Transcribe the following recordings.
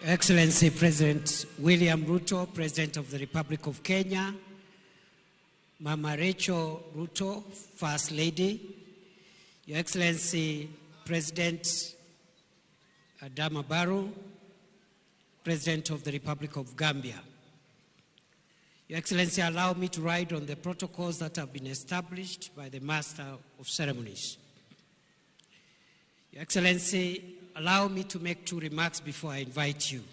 Excellency President William Ruto, President of the Republic of Kenya, Mama Rachel Ruto, First Lady, Your Excellency President Adama Barrow, President of the Republic of Gambia. Your Excellency, allow me to ride on the protocols that have been established by the Master of Ceremonies. Your Excellency, allow me to make 2 remarks before I invite you.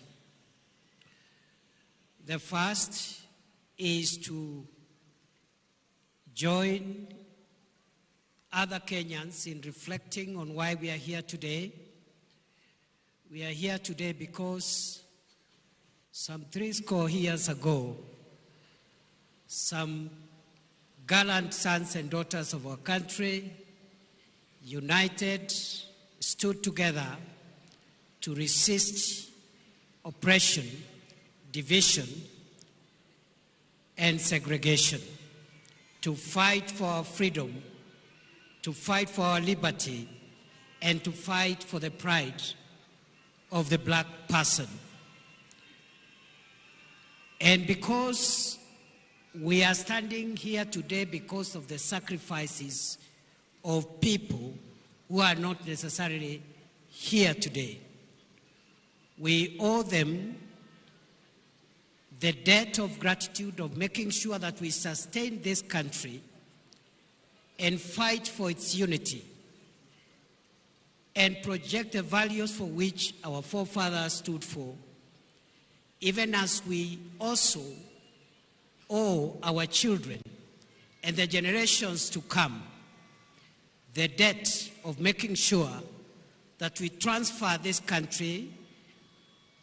The first is to join other Kenyans in reflecting on why we are here today. We are here today because some 70 years ago, some gallant sons and daughters of our country united, stood together to resist oppression, division, and segregation, to fight for our freedom, to fight for our liberty, and to fight for the pride of the black person. And because we are standing here today because of the sacrifices of people who are not necessarily here today, we owe them the debt of gratitude of making sure that we sustain this country and fight for its unity and project the values for which our forefathers stood for, even as we also owe our children and the generations to come the debt of making sure that we transfer this country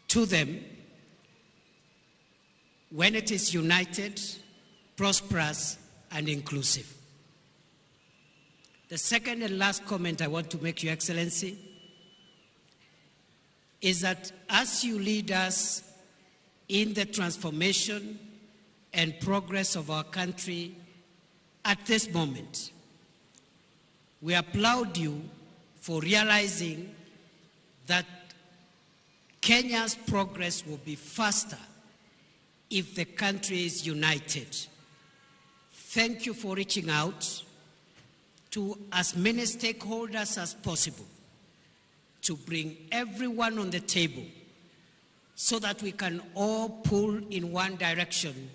to them when it is united, prosperous, and inclusive. The second and last comment I want to make, Your Excellency, is that as you lead us in the transformation and progress of our country at this moment, we applaud you for realizing that Kenya's progress will be faster if the country is united. Thank you for reaching out to as many stakeholders as possible to bring everyone on the table so that we can all pull in one direction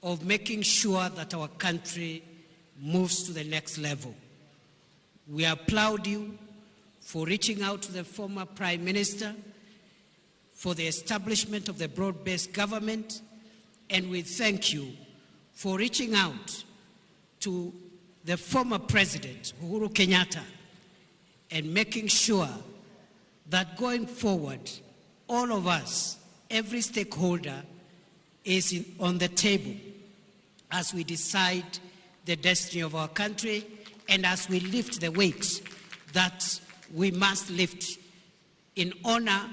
of making sure that our country moves to the next level. We applaud you for reaching out to the former Prime Minister for the establishment of the broad-based government, and we thank you for reaching out to the former President, Uhuru Kenyatta, and making sure that going forward, all of us, every stakeholder, is on the table as we decide the destiny of our country and as we lift the weight that we must lift in honor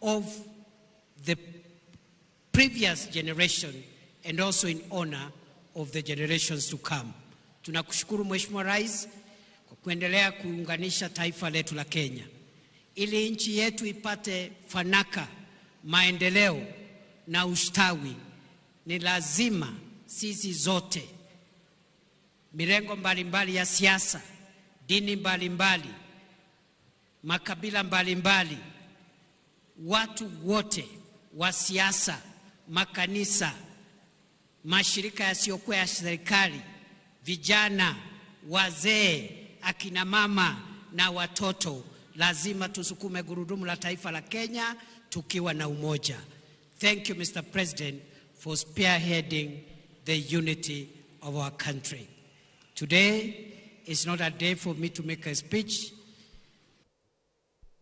of the previous generation and also in honor of the generations to come. Tunakushukuru Mheshimiwa Rais kwa kuendelea kuunganisha taifa letu la Kenya ili nchi yetu ipate fanaka, maendeleo na ustawi. Ni lazima sisi zote, mirengo mbalimbali ya siasa, dini mbalimbali, makabila mbalimbali, watu wote wa siasa, makanisa, mashirika yasiyokuwa ya serikali, vijana, wazee, akina mama na watoto, lazima tusukume gurudumu la taifa la Kenya tukiwa na umoja. Thank you, Mr. President, for spearheading the unity of our country. Today is not a day for me to make a speech.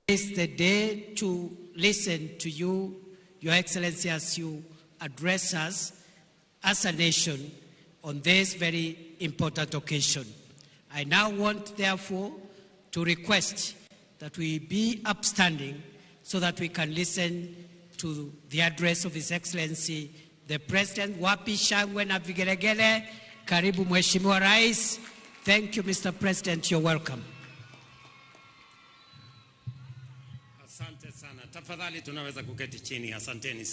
It's the day to listen to you, Your Excellency, as you address us as a nation on this very important occasion. I now want, therefore, to request that we be upstanding so that we can listen to the address of His Excellency, the President. Wapi shangwe na vigelegele. Karibu Mheshimiwa Rais. Thank you, Mr. President. You're welcome. Asante sana. Tafadhali tunaweza kuketi chini. Asanteni.